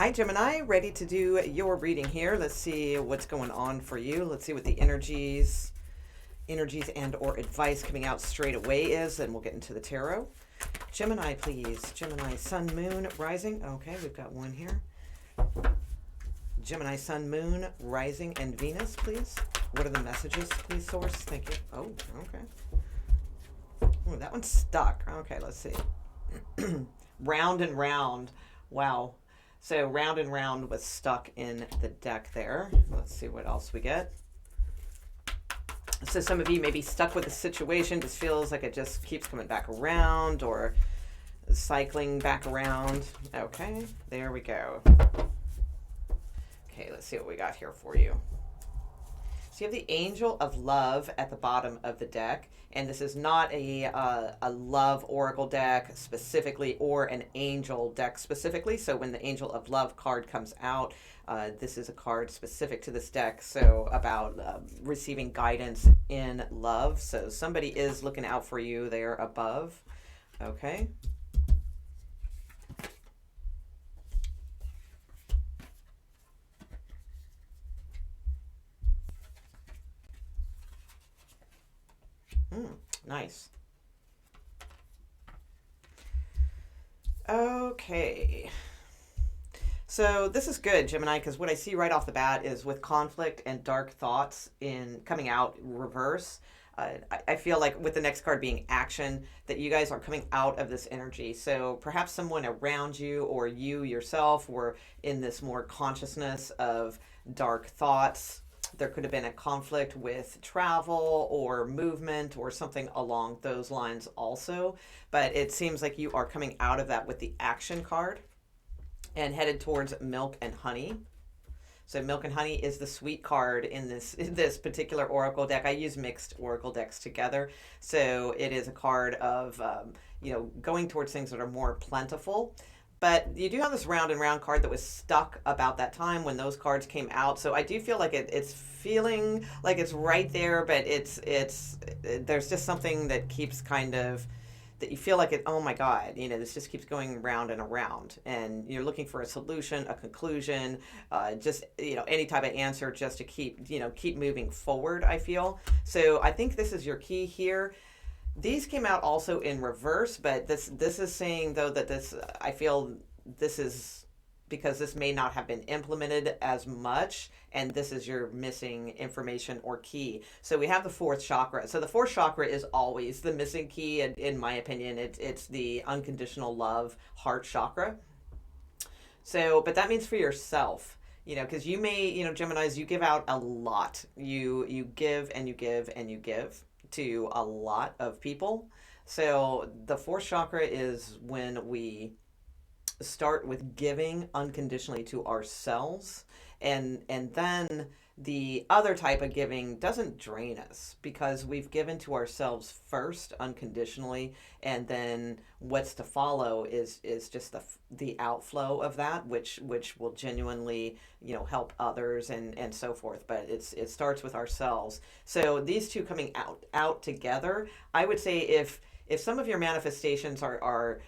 Hi, Gemini. Ready to do your reading here. Let's see what's going on for you. Let's see what the energies and or advice coming out straight away is, and we'll get into the tarot. Gemini, please. Gemini, Sun, Moon, Rising. Okay, we've got one here. Gemini, Sun, Moon, Rising, and Venus, please. What are the messages, please, Source? Thank you. Oh, okay. Oh, that one's stuck. Okay, let's see. Round and round. Wow. So round and round was stuck in the deck there. Let's see what else we get. So some of you may be stuck with a situation, just feels like it just keeps coming back around or cycling back around. Okay, there we go. Okay, let's see what we got here for you. So you have the Angel of Love at the bottom of the deck, and this is not a love oracle deck specifically or an angel deck specifically. So when the Angel of Love card comes out, this is a card specific to this deck, so about receiving guidance in love. So somebody is looking out for you there above. Okay. Nice. Okay. So this is good, Gemini, because what I see right off the bat is with conflict and dark thoughts in coming out reverse. I feel like with the next card being action, that you guys are coming out of this energy. So perhaps someone around you or you yourself were in this more consciousness of dark thoughts. There could have been a conflict with travel or movement or something along those lines also. But it seems like you are coming out of that with the action card and headed towards Milk and Honey. So Milk and Honey is the sweet card in this particular oracle deck. I use mixed oracle decks together. So it is a card of, going towards things that are more plentiful. But you do have this round and round card that was stuck about that time when those cards came out. So I do feel like it's feeling like it's right there, but there's just something that keeps kind of, that you feel like oh my God, this just keeps going round and around. And you're looking for a solution, a conclusion, any type of answer just to keep moving forward, I feel. So I think this is your key here. These came out also in reverse, but this is saying, though, that I feel this is because this may not have been implemented as much, and this is your missing information or key. So we have the fourth chakra. So the fourth chakra is always the missing key, and in my opinion, it's the unconditional love heart chakra. So, but that means for yourself. Because you may, Geminis, you give out a lot. You give and you give and you give to a lot of people. So the fourth chakra is when we start with giving unconditionally to ourselves, and then the other type of giving doesn't drain us because we've given to ourselves first unconditionally, and then what's to follow is just the outflow of that, which will genuinely help others and so forth. But it starts with ourselves. So these two coming out together, I would say if some of your manifestations are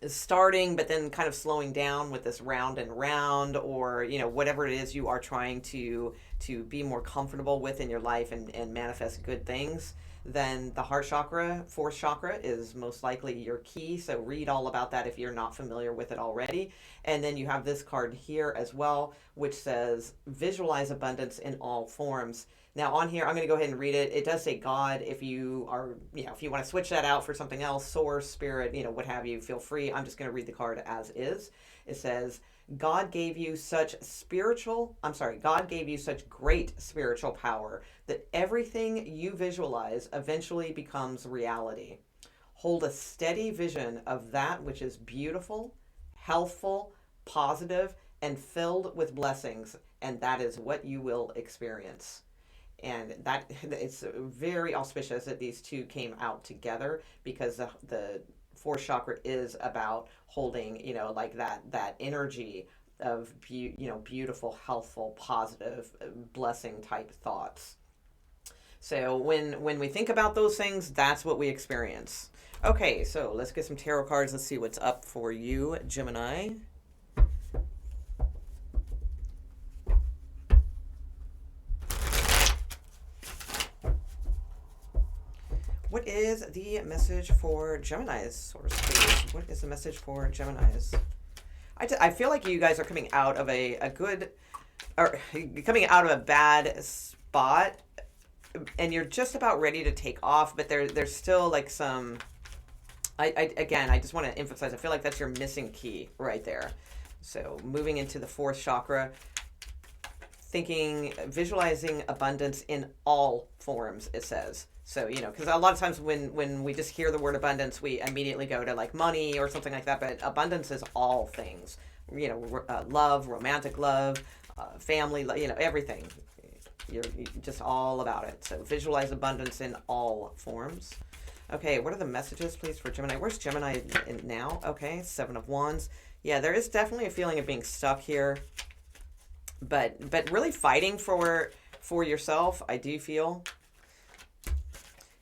starting but then kind of slowing down with this round and round, or whatever it is you are trying to be more comfortable with in your life and manifest good things, then the heart chakra, fourth chakra, is most likely your key. So read all about that if you're not familiar with it already. And then you have this card here as well, which says visualize abundance in all forms. Now on here, I'm going to go ahead and read it. It does say God. If you are, if you want to switch that out for something else, source, spirit, what have you, feel free. I'm just going to read the card as is. It says, God gave you such great spiritual power that everything you visualize eventually becomes reality. Hold a steady vision of that which is beautiful, healthful, positive, and filled with blessings, and that is what you will experience. And that it's very auspicious that these two came out together, because the fourth chakra is about holding, like that energy of beautiful, healthful, positive, blessing type thoughts. So when we think about those things, that's what we experience. Okay, so let's get some tarot cards. Let's see what's up for you, Gemini. What is the message for Geminis, source please? What is the message for Geminis? I feel like you guys are coming out of a good, or coming out of a bad spot, and you're just about ready to take off, but there's still like some. Again, I just want to emphasize. I feel like that's your missing key right there. So moving into the fourth chakra, thinking, visualizing abundance in all forms. It says. So, because a lot of times when we just hear the word abundance, we immediately go to like money or something like that. But abundance is all things, love, romantic love, family, everything. You're just all about it. So visualize abundance in all forms. Okay, what are the messages, please, for Gemini? Where's Gemini now? Okay, Seven of Wands. Yeah, there is definitely a feeling of being stuck here. But really fighting for yourself, I do feel.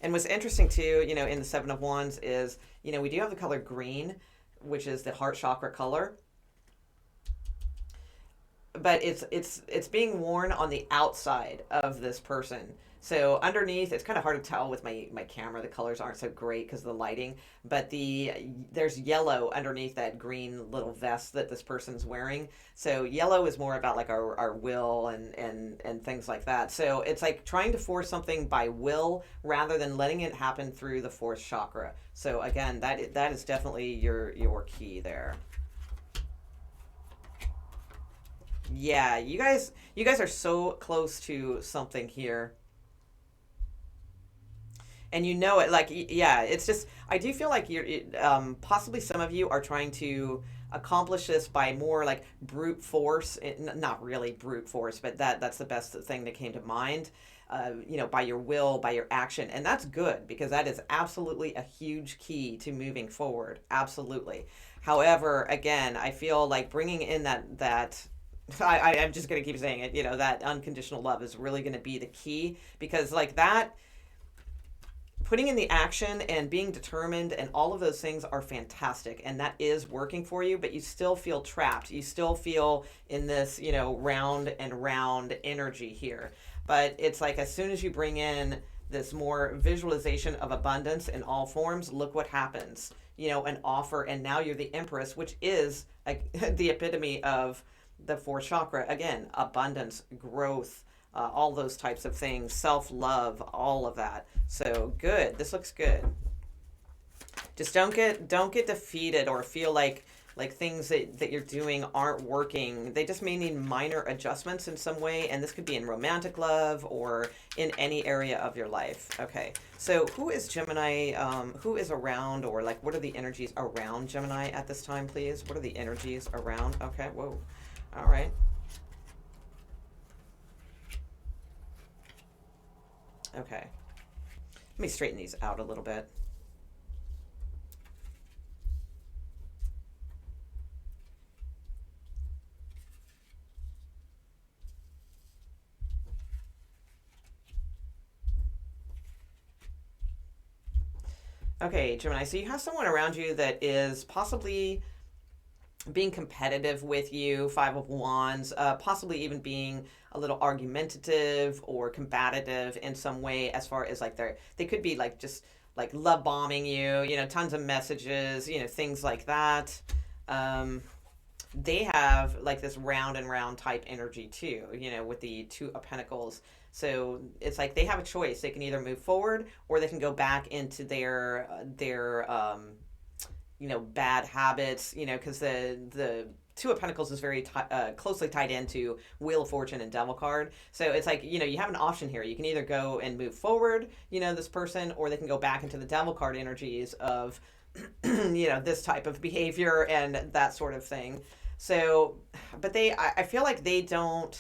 And what's interesting too, in the Seven of Wands is, we do have the color green, which is the heart chakra color. But it's being worn on the outside of this person. So underneath, it's kind of hard to tell with my camera. The colors aren't so great because of the lighting. But there's yellow underneath that green little vest that this person's wearing. So yellow is more about like our will and things like that. So it's like trying to force something by will rather than letting it happen through the fourth chakra. So again, that is definitely your key there. Yeah, you guys are so close to something here. And it, like, yeah, it's just, I do feel like possibly some of you are trying to accomplish this by more like brute force, not really brute force, but that's the best thing that came to mind. By your will, by your action. And that's good because that is absolutely a huge key to moving forward. Absolutely. However, again, I feel like bringing in that I'm just going to keep saying it, that unconditional love is really going to be the key because like that, putting in the action and being determined and all of those things are fantastic and that is working for you, but you still feel trapped. You still feel in this, round and round energy here. But it's like as soon as you bring in this more visualization of abundance in all forms, look what happens. An offer, and now you're the Empress, which is the epitome of the fourth chakra. Again, abundance, growth, all those types of things, self-love, all of that. So good. This looks good. Just don't get defeated or feel like things that you're doing aren't working. They just may need minor adjustments in some way, and this could be in romantic love or in any area of your life. Okay, so who is Gemini? Who is around, or like what are the energies around Gemini at this time, please? What are the energies around? Okay, whoa. All right. Okay. Let me straighten these out a little bit. Okay, Gemini, so you have someone around you that is possibly being competitive with you, Five of Wands, possibly even being a little argumentative or combative in some way, as far as like they could be like just like love bombing you, tons of messages, things like that. They have like this round and round type energy too, with the Two of Pentacles. So it's like they have a choice. They can either move forward or they can go back into their bad habits, because the Two of Pentacles is very closely tied into Wheel of Fortune and Devil card. So it's like, you have an option here. You can either go and move forward, this person, or they can go back into the Devil card energies of, this type of behavior and that sort of thing. So, but I feel like they don't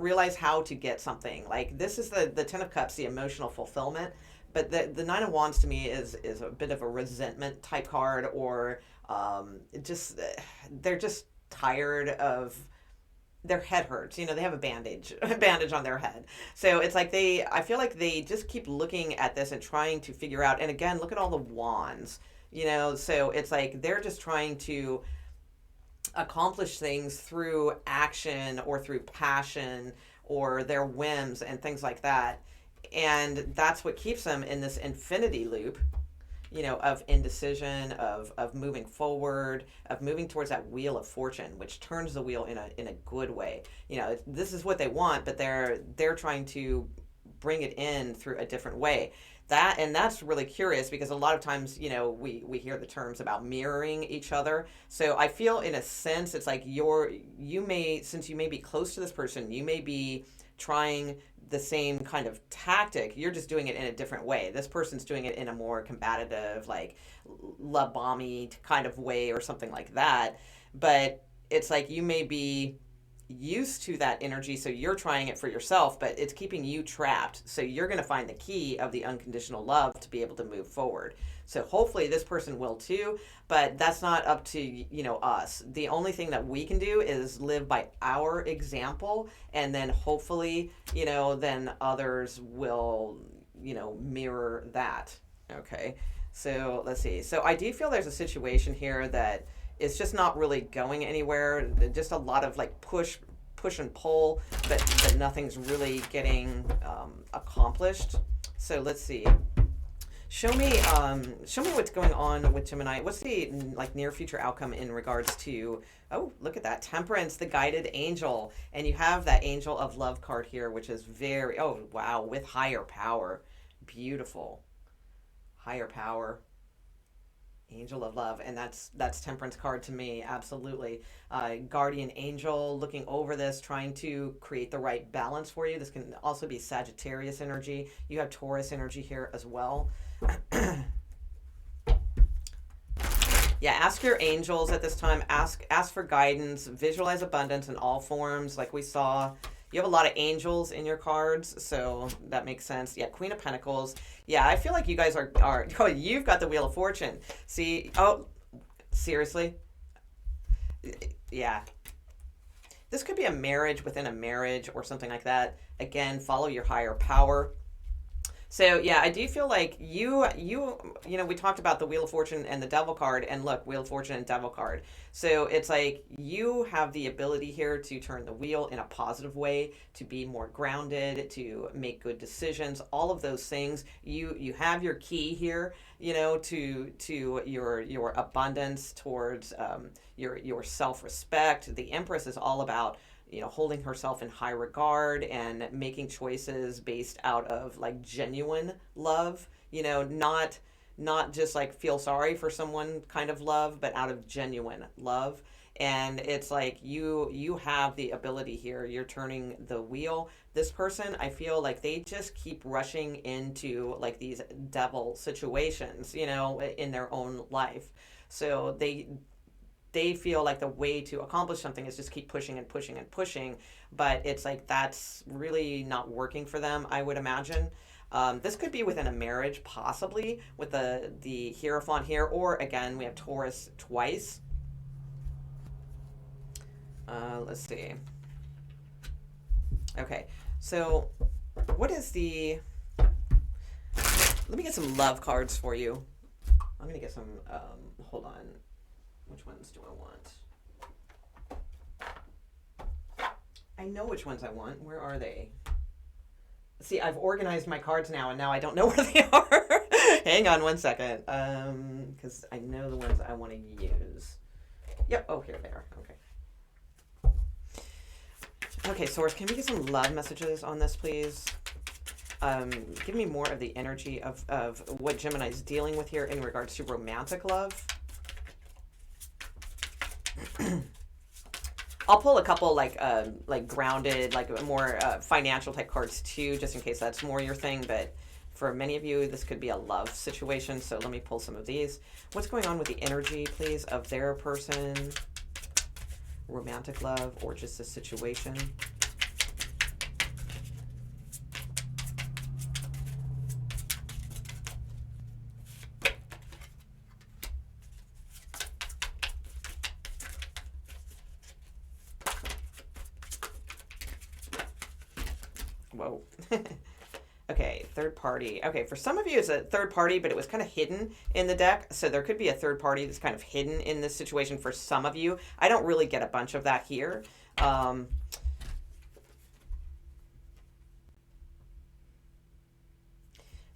realize how to get something. Like this is the Ten of Cups, the emotional fulfillment. But the Nine of Wands to me is a bit of a resentment type card, or they're just tired of their head hurts. They have a bandage on their head. So it's like I feel like they just keep looking at this and trying to figure out. And again, look at all the wands. So it's like they're just trying to accomplish things through action or through passion or their whims and things like that. and that's what keeps them in this infinity loop, of indecision, of moving forward, of moving towards that wheel of fortune, which turns the wheel in a good way. This is what they want, but they're trying to bring it in through a different way. That's really curious, because a lot of times, we hear the terms about mirroring each other. So I feel, in a sense, it's like since you may be close to this person, you may be trying the same kind of tactic. You're just doing it in a different way. This person's doing it in a more combative, like love bomby kind of way or something like that. But it's like you may be used to that energy, so you're trying it for yourself, but it's keeping you trapped. So you're going to find the key of the unconditional love to be able to move forward. So hopefully this person will too, but that's not up to us. The only thing that we can do is live by our example, and then hopefully then others will mirror that. Okay, so let's see. So I do feel there's a situation here that it's just not really going anywhere. Just a lot of like push and pull, but nothing's really getting accomplished. So let's see. Show me what's going on with Gemini. What's the like near future outcome in regards to? Oh, look at that, Temperance, the guided angel, and you have that Angel of Love card here, which is very, oh wow, with higher power, beautiful, higher power. Angel of Love, and that's Temperance card to me, absolutely. Guardian angel looking over this, trying to create the right balance for you. This can also be Sagittarius energy. You have Taurus energy here as well. Yeah, ask your angels at this time. Ask for guidance. Visualize abundance in all forms, like we saw. You have a lot of angels in your cards, so that makes sense. Yeah, Queen of Pentacles. Yeah, I feel like you guys are oh, you've got the Wheel of Fortune. See, oh, seriously? Yeah. This could be a marriage within a marriage or something like that. Again, follow your higher power. So yeah, I do feel like you we talked about the Wheel of Fortune and the Devil card, and look, Wheel of Fortune and Devil card. So it's like you have the ability here to turn the wheel in a positive way, to be more grounded, to make good decisions, all of those things. You have your key here, to your abundance, towards your self-respect. The Empress is all about holding herself in high regard and making choices based out of like genuine love, not just like feel sorry for someone kind of love, but out of genuine love. And it's like you have the ability here. You're turning the wheel. This person, I feel like they just keep rushing into like these devil situations, in their own life. So they feel like the way to accomplish something is just keep pushing and pushing and pushing, but it's like that's really not working for them, I would imagine. This could be within a marriage, possibly, with the Hierophant here, or again, we have Taurus twice. Let's see. Okay, so what is the... Let me get some love cards for you. I'm going to get some... hold on. Which ones do I want? I know which ones I want. Where are they? See, I've organized my cards now, and now I don't know where they are. Hang on one second. Because I know the ones I want to use. Yep. Oh, here they are. Okay. Okay, Source, can we get some love messages on this, please? Give me more of the energy of what Gemini is dealing with here in regards to romantic love. I'll pull a couple like grounded, like more financial type cards too, just in case that's more your thing. But for many of you, this could be a love situation. So let me pull some of these. What's going on with the energy, please, of their person? Romantic love or just a situation? Whoa. Okay, third party. Okay, for some of you it's a third party, but it was kind of hidden in the deck. So there could be a third party that's kind of hidden in this situation for some of you. I don't really get a bunch of that here.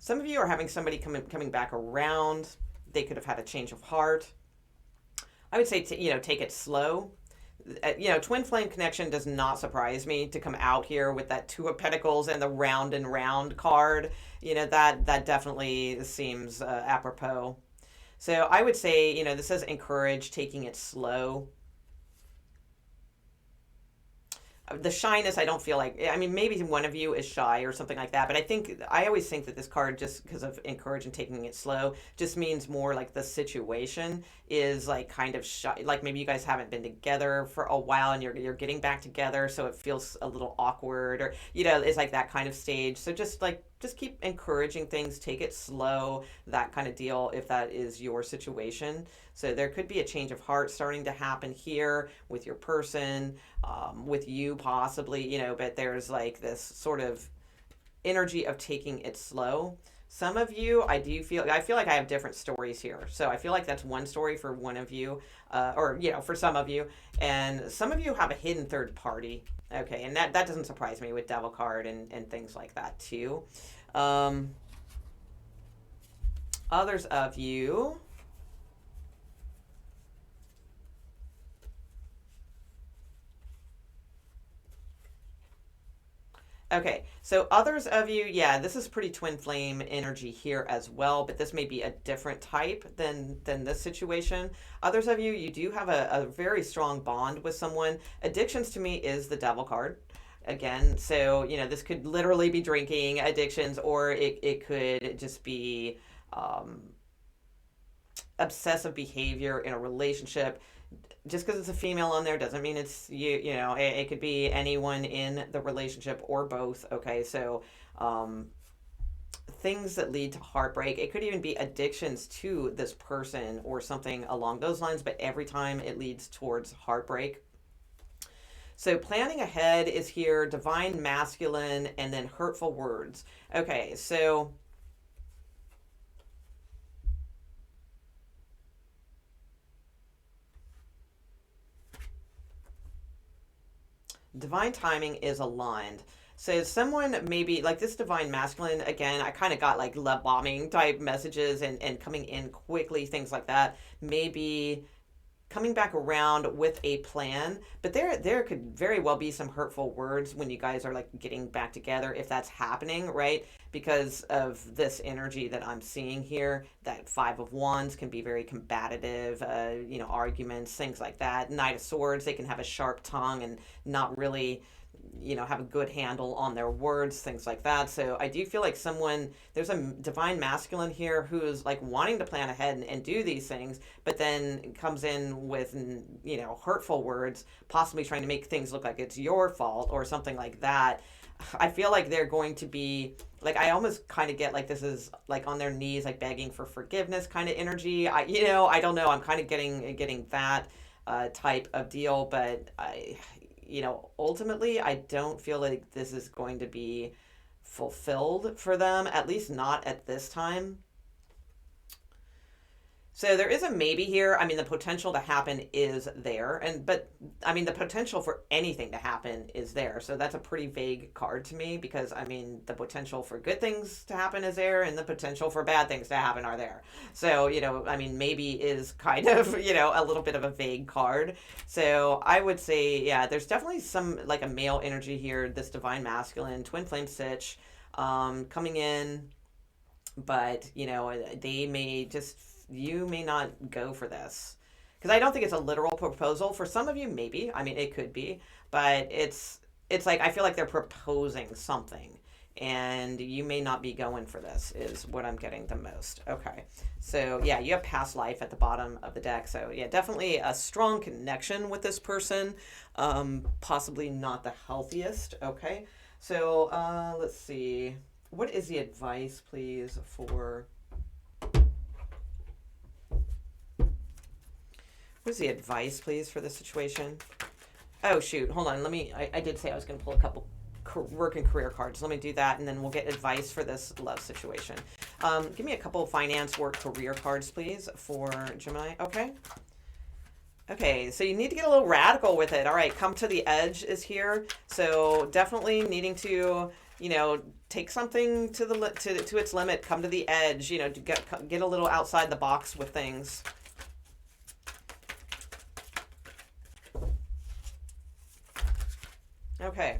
Some of you are having somebody coming back around. They could have had a change of heart. I would say, take it slow. Twin flame connection does not surprise me to come out here with that Two of Pentacles and the round and round card. That definitely seems apropos. So I would say, this says encourage taking it slow. The shyness, I don't feel like, I mean, maybe one of you is shy or something like that, but I always think that this card, just because of encourage and taking it slow, just means more like the situation is like kind of shy. Like maybe you guys haven't been together for a while and you're getting back together, so it feels a little awkward, or it's like that kind of stage. So just keep encouraging things, take it slow, that kind of deal, if that is your situation. So there could be a change of heart starting to happen here with your person, with you possibly, but there's like this sort of energy of taking it slow. Some of you, I feel like I have different stories here. So I feel like that's one story for one of you, or, for some of you. And some of you have a hidden third party. Okay, and that doesn't surprise me with Devil card and things like that too. Others of you, okay, so others of you, yeah, this is pretty twin flame energy here as well, but this may be a different type than this situation. Others of you, you do have a very strong bond with someone. Addictions to me is the Devil card. Again, so, this could literally be drinking addictions, or it could just be obsessive behavior in a relationship. Just because it's a female on there doesn't mean it's you. It could be anyone in the relationship or both. Okay, so things that lead to heartbreak. It could even be addictions to this person or something along those lines, but every time it leads towards heartbreak. So planning ahead is here, divine masculine, and then hurtful words. Okay, so divine timing is aligned. So someone maybe like this divine masculine, again, I kind of got like love bombing type messages and coming in quickly, things like that. Maybe coming back around with a plan, but there could very well be some hurtful words when you guys are like getting back together, if that's happening, right? Because of this energy that I'm seeing here, that Five of Wands can be very combative, arguments, things like that. Knight of Swords, they can have a sharp tongue and not really have a good handle on their words, things like that. So I do feel like there's a divine masculine here who's like wanting to plan ahead and do these things, but then comes in with, hurtful words, possibly trying to make things look like it's your fault or something like that. I feel like they're going to be like, I almost kind of get like this is like on their knees, like begging for forgiveness kind of energy. I don't know. I'm kind of getting that type of deal, but ultimately, I don't feel like this is going to be fulfilled for them, at least not at this time. So there is a maybe here. I mean, the potential to happen is there, but I mean, the potential for anything to happen is there. So that's a pretty vague card to me, because I mean, the potential for good things to happen is there, and the potential for bad things to happen are there. So, I mean, maybe is kind of, a little bit of a vague card. So I would say, yeah, there's definitely some like a male energy here, this divine masculine, twin flame sitch, coming in, but, you may not go for this, because I don't think it's a literal proposal. For some of you, maybe. I mean, it could be, but it's like I feel like they're proposing something, and you may not be going for this, is what I'm getting the most. Okay, so yeah, you have past life at the bottom of the deck. So yeah, definitely a strong connection with this person. Possibly not the healthiest. Okay, so let's see. What is the advice, please, for... What's the advice, please, for this situation? Oh, shoot. Hold on. I did say I was going to pull a couple work and career cards. Let me do that, and then we'll get advice for this love situation. Give me a couple finance, work, career cards, please, for Gemini. Okay. Okay, so you need to get a little radical with it. All right, come to the edge is here. So definitely needing to take something to to its limit, come to the edge, to get a little outside the box with things. Okay.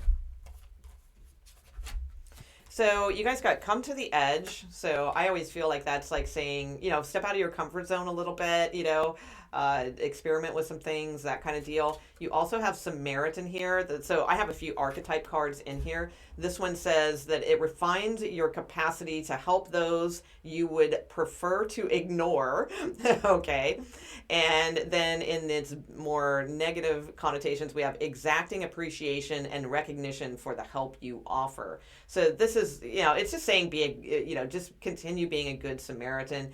So you guys got come to the edge. So I always feel like that's like saying, step out of your comfort zone a little bit, experiment with some things, that kind of deal. You also have Samaritan here. So I have a few archetype cards in here. This one says that it refines your capacity to help those you would prefer to ignore. Okay. And then in its more negative connotations, we have exacting appreciation and recognition for the help you offer. So this is, it's just saying just continue being a good Samaritan.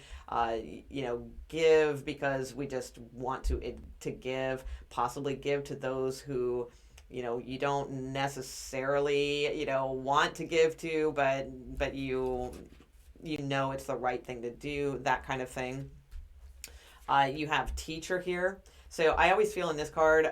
Give because we just want to give, possibly give to those who you don't necessarily want to give to, but it's the right thing to do, that kind of thing. You have teacher here. So I always feel in this card,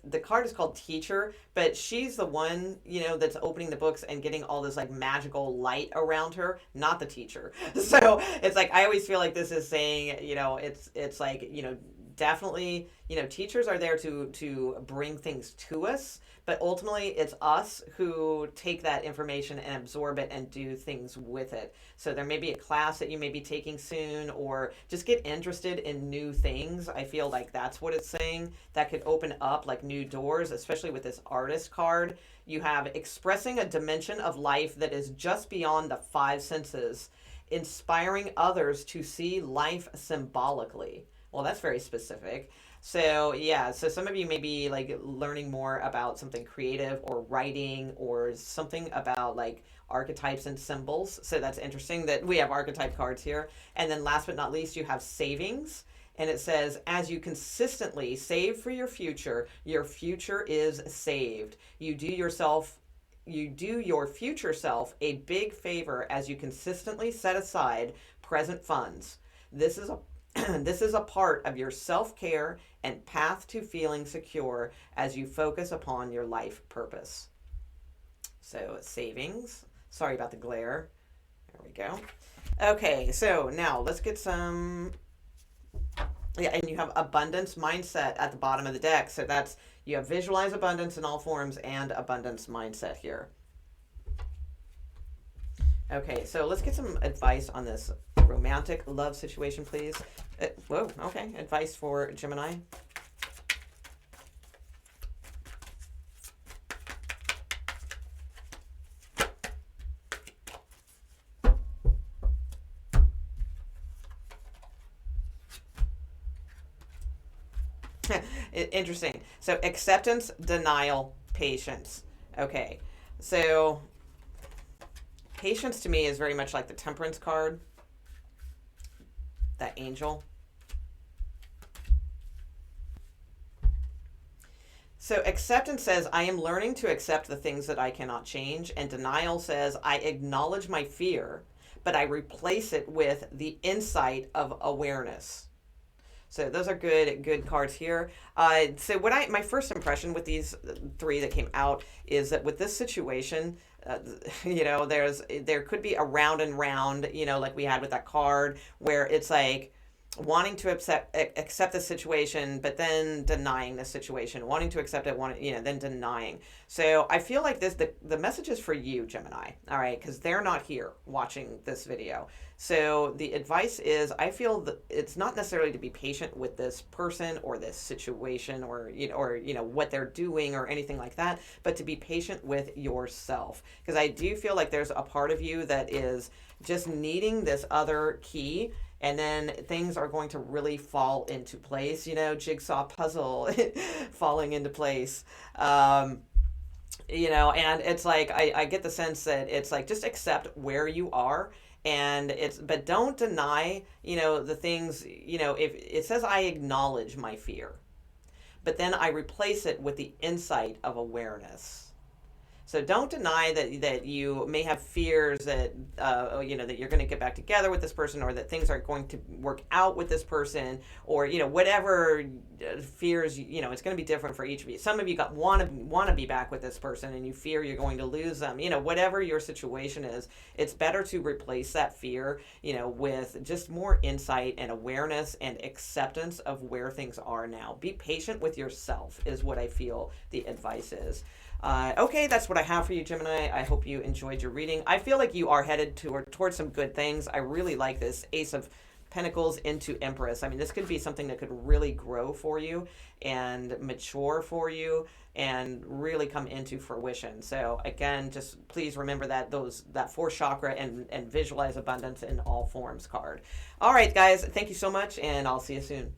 the card is called teacher, but she's the one, that's opening the books and getting all this like magical light around her, not the teacher. So it's like, I always feel like this is saying, it's like, definitely, teachers are there to bring things to us, but ultimately it's us who take that information and absorb it and do things with it. So there may be a class that you may be taking soon, or just get interested in new things. I feel like that's what it's saying. That could open up like new doors, especially with this artist card. You have expressing a dimension of life that is just beyond the five senses, inspiring others to see life symbolically. Well, that's very specific. So, yeah, so some of you may be like learning more about something creative or writing or something about like archetypes and symbols. So that's interesting that we have archetype cards here. And then last but not least, you have savings. And it says, as you consistently save for your future is saved. You do your future self a big favor as you consistently set aside present funds. This is a this is a part of your self-care and path to feeling secure as you focus upon your life purpose. So, savings. Sorry about the glare. There we go. Okay, so now let's get some. Yeah, and you have abundance mindset at the bottom of the deck. So you have visualize abundance in all forms and abundance mindset here. Okay, so let's get some advice on this romantic love situation, please. Whoa, okay. Advice for Gemini. Interesting. So acceptance, denial, patience. Okay, so patience to me is very much like the temperance card, that angel. So acceptance says, I am learning to accept the things that I cannot change. And denial says, I acknowledge my fear, but I replace it with the insight of awareness. So those are good cards here. So my first impression with these three that came out is that with this situation, there could be a round and round, like we had with that card, where it's like wanting to accept the situation, but then denying the situation, wanting to accept it, then denying. So I feel like the message is for you, Gemini, all right, because they're not here watching this video. So the advice is, I feel that it's not necessarily to be patient with this person or this situation or what they're doing or anything like that, but to be patient with yourself. Because I do feel like there's a part of you that is just needing this other key, and then things are going to really fall into place, jigsaw puzzle falling into place. And it's like, I get the sense that it's like, just accept where you are. But don't deny, the things, if it says, I acknowledge my fear, but then I replace it with the insight of awareness. So don't deny that you may have fears that that you're going to get back together with this person, or that things aren't going to work out with this person, or whatever fears. It's going to be different for each of you. Some of you want to be back with this person, and you fear you're going to lose them. Whatever your situation is, it's better to replace that fear, with just more insight and awareness and acceptance of where things are now. Be patient with yourself is what I feel the advice is. Okay, that's what I have for you, Gemini. I hope you enjoyed your reading. I feel like you are headed towards some good things. I really like this Ace of Pentacles into Empress. I mean, this could be something that could really grow for you and mature for you and really come into fruition. So again, just please remember that fourth chakra and visualize abundance in all forms card. All right, guys, thank you so much, and I'll see you soon.